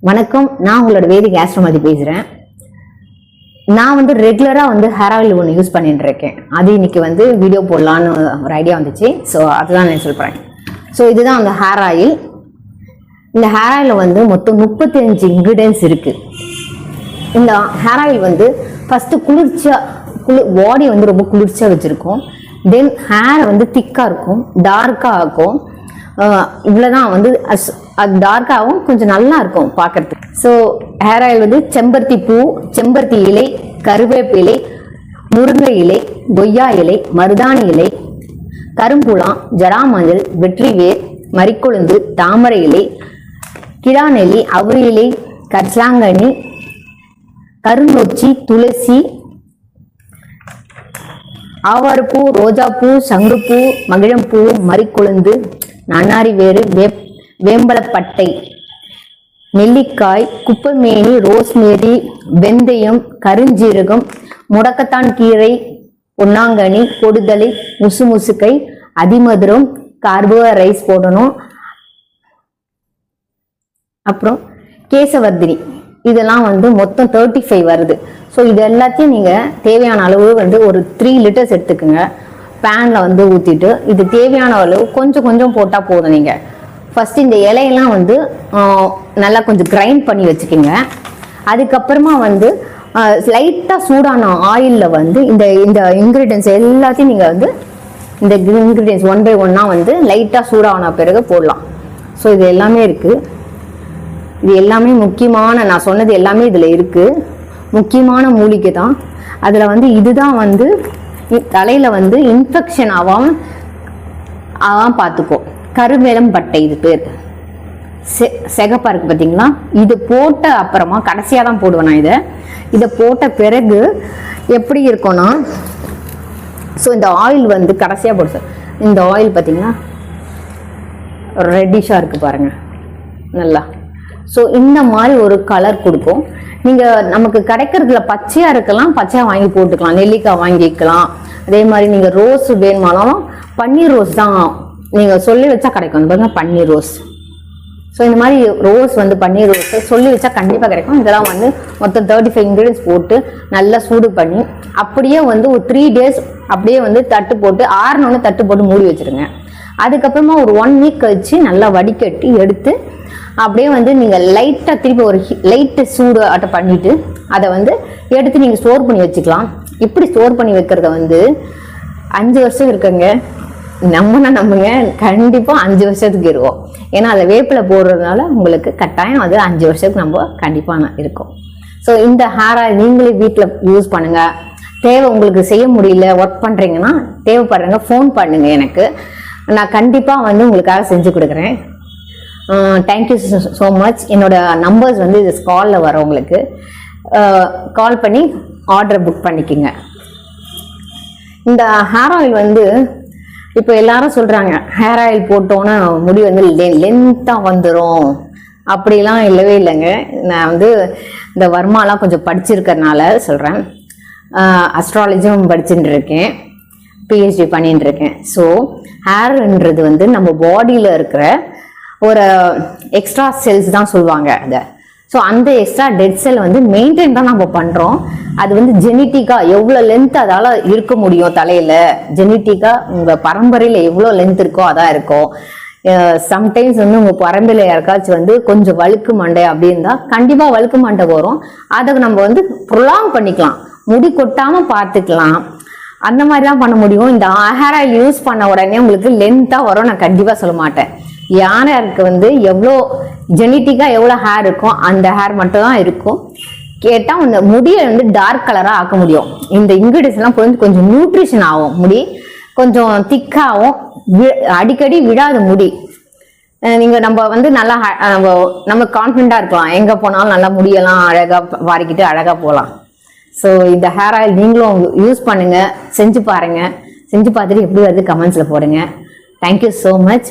வணக்கம், நான் உங்களோட வேதிக் ஆஸ்ட்ரோமதி பேசுறேன். நான் வந்து ரெகுலரா வந்து ஹேர் ஆயில் ஒன்று யூஸ் பண்ணிட்டு இருக்கேன். அது இன்னைக்கு வந்து வீடியோ போடலான்னு ஒரு ஐடியா வந்துச்சு. ஸோ அதுதான் நான் சொல்றேன். ஸோ இதுதான் அந்த ஹேர் ஆயில். இந்த ஹேர் ஆயிலில் வந்து மொத்தம் 35 இன்க்ரீடியன்ஸ் இருக்கு. இந்த ஹேர் ஆயில் வந்து ஃபர்ஸ்ட் பாடி வந்து ரொம்ப குளிர்ச்சியா வச்சிருக்கும். தென் ஹேர் வந்து திக்கா இருக்கும், டார்க்கா ஆக்கும். இவ்வளவுதான் வந்து அது டார்க்காகவும் கொஞ்சம் நல்லா இருக்கும் பார்க்கறதுக்கு. ஸோ ஹேர் ஆயில் வந்து செம்பருத்தி பூ, செம்பருத்தி இலை, கருவேப்பிலை, முருங்கை இலை, கொய்யா இலை, மருதாணி இலை, கரும்புலாம், ஜடாமஞ்சள், வெற்றிவேர், மறிக்கொழுந்து, தாமரை இலை, கிடாநெல்லி, அவுரி இலை, கரிசலாங்கண்ணி, கருநொச்சி, துளசி, ஆவாரப்பூ, ரோஜாப்பூ, சங்குப்பூ, மகிழம்பூ, மறிக்கொழுந்து, நன்னாரி வேறு, வேம்பலப்பட்டை, நெல்லிக்காய், குப்பைமேனி, ரோஸ்மேரி, வெந்தயம், கருஞ்சீரகம், முடக்கத்தான் கீரை, பொன்னாங்கண்ணி, பொடுதலை, முசுமுசுக்கை, அதிமதுரம், கார்போ ரைஸ் போடணும். அப்புறம் கேசவர்தினி, இதெல்லாம் வந்து மொத்தம் 35 வருது. ஸோ இது எல்லாத்தையும் நீங்கள் தேவையான அளவு வந்து ஒரு 3 லிட்டர்ஸ் எடுத்துக்கோங்க. பேனில் வந்து ஊற்றிட்டு இது தேவையான அளவு கொஞ்சம் கொஞ்சம் போட்டால் போதும். நீங்கள் ஃபர்ஸ்ட் இந்த இலையெல்லாம் வந்து நல்லா கொஞ்சம் கிரைண்ட் பண்ணி வச்சுக்கோங்க. அதுக்கப்புறமா வந்து லைட்டாக சூடான ஆயிலில் வந்து இந்த இந்த இன்க்ரீடியன்ஸ் எல்லாத்தையும் நீங்கள் வந்து இந்த இன்க்ரீடியன்ஸ் 1 by 1 வந்து லைட்டாக சூடான பிறகு போடலாம். ஸோ இது எல்லாமே இருக்குது. இது எல்லாமே முக்கியமான, நான் சொன்னது எல்லாமே இதில் இருக்குது. முக்கியமான மூலிகை தான். அதில் வந்து இதுதான் வந்து தலையில் வந்து இன்ஃபெக்ஷன் ஆகாம பார்த்துக்கோ. கருவேலம் பட்டை, இது பேர் செகப்பா இருக்கு பார்த்தீங்களா. இது போட்ட அப்புறமா கடைசியாக தான் போடுவேன் நான். இதை போட்ட பிறகு எப்படி இருக்கும்னா, ஸோ இந்த ஆயில் வந்து கடைசியாக போடுச்சு. இந்த ஆயில் பார்த்தீங்கன்னா ரெட்டிஷாக இருக்குது பாருங்க நல்லா. ஸோ இந்த மாதிரி ஒரு கலர் கொடுக்கும். நீங்கள் நமக்கு கிடைக்கிறதுல பச்சையாக இருக்கலாம், பச்சையாக வாங்கி போட்டுக்கலாம். நெல்லிக்காய் வாங்கிக்கலாம். அதே மாதிரி நீங்கள் ரோஸ் வேணுமானாலும் பன்னீர் ரோஸ் தான் நீங்கள் சொல்லி வச்சா கிடைக்கும். பாருங்க, பன்னீர் ரோஸ். ஸோ இந்த மாதிரி ரோஸ் வந்து பன்னீர் ரோஸ் சொல்லி வச்சா கண்டிப்பாக கிடைக்கும். இதெல்லாம் வந்து மொத்தம் 35 இன்க்ரீடியன்ஸ் போட்டு நல்லா சூடு பண்ணி அப்படியே வந்து ஒரு 3 days அப்படியே வந்து தட்டு போட்டு ஆறுனோன்னு தட்டு போட்டு மூடி வச்சிருங்க. அதுக்கப்புறமா ஒரு 1 week கழிச்சு நல்லா வடிகட்டி எடுத்து அப்படியே வந்து நீங்கள் லைட்டாக திருப்பி ஒரு லைட்டு சூடு ஆட்ட பண்ணிட்டு அதை வந்து எடுத்து நீங்கள் ஸ்டோர் பண்ணி வச்சுக்கலாம். இப்படி ஸ்டோர் பண்ணி வைக்கிறத வந்து 5 வருஷம் இருக்குங்க. நம்புங்க, கண்டிப்பாக 5 வருஷத்துக்கு இருக்கும். ஏன்னா அதை வேப்பில போடுறதுனால உங்களுக்கு கட்டாயம் அது 5 வருஷத்துக்கு நம்ம கண்டிப்பாக இருக்கும். ஸோ இந்த ஹேர் ஆயில் நீங்களே வீட்டில் யூஸ் பண்ணுங்க. தேவை உங்களுக்கு செய்ய முடியல, ஒர்க் பண்ணுறீங்கன்னா தேவைப்படுறவங்க ஃபோன் பண்ணுங்க எனக்கு. நான் கண்டிப்பாக வந்து உங்களுக்காக செஞ்சு கொடுக்குறேன். Thank you so much. என்னோட நம்பர்ஸ் வந்து இது காலில் வர, உங்களுக்கு கால் பண்ணி ஆர்டர் புக் பண்ணிக்கோங்க. இந்த ஹேர் ஆயில் வந்து இப்போ எல்லாரும் சொல்கிறாங்க ஹேர் ஆயில் போட்டோன்னா முடி வந்து லென்த்தாக வந்துடும். அப்படிலாம் இல்லவே இல்லைங்க. நான் வந்து இந்த வர்மாலாம் கொஞ்சம் படிச்சிருக்கிறதுனால சொல்கிறேன். அஸ்ட்ராலஜியும் படிச்சுட்டு இருக்கேன், PhD பண்ணிட்டு இருக்கேன். ஸோ ஹேர்ன்றது வந்து நம்ம பாடியில் இருக்கிற ஒரு எக்ஸ்ட்ரா செல்ஸ் தான் சொல்லுவாங்க அதை. ஸோ அந்த எக்ஸ்ட்ரா டெட் செல் வந்து மெயின்டைன் தான் நம்ம பண்ணுறோம். அது வந்து ஜெனட்டிக்காக எவ்வளோ லென்த் அதால் இருக்க முடியும் தலையில், ஜெனட்டிக்காக உங்கள் பரம்பரையில் எவ்வளோ லென்த் இருக்கோ அதான் இருக்கும். சம்டைம்ஸ் வந்து உங்கள் பரம்பரையில் யாருக்காச்சும் வந்து கொஞ்சம் வழுக்கு மண்டை அப்படின்னா கண்டிப்பாக வழுக்கு மண்டை வரும். அதை நம்ம வந்து ப்ரொலாங் பண்ணிக்கலாம், முடி கொட்டாமல் பார்த்துக்கலாம். அந்த மாதிரி தான் பண்ண முடியும். இந்த ஹேர் ஆயில் யூஸ் பண்ண உடனே உங்களுக்கு லென்த்தாக வரும் நான் கண்டிப்பாக சொல்ல மாட்டேன். யாருக்கு வந்து எவ்வளோ ஜெனட்டிக்காக எவ்வளோ ஹேர் இருக்கும் அந்த ஹேர் மட்டும் தான் இருக்கும். கேட்டால் அந்த முடியை வந்து டார்க் கலராக ஆக்க முடியும். இந்த இன்க்ரீடியன்ஸ்லாம் கொஞ்சம் நியூட்ரிஷன் ஆகும், முடி கொஞ்சம் திக்காகவும், அடிக்கடி விடாத முடி. நீங்கள் நம்ம வந்து நல்லா நம்ம கான்ஃபிடென்ட்டாக இருக்கலாம், எங்கே போனாலும் நல்லா முடியெல்லாம் அழகாக வாரிக்கிட்டு அழகாக போகலாம். ஸோ இந்த ஹேர் ஆயில் நீங்களும் யூஸ் பண்ணுங்கள், செஞ்சு பாருங்கள். செஞ்சு பார்த்துட்டு எப்படி வருது கமெண்ட்ஸில் போடுங்க. Thank you so much.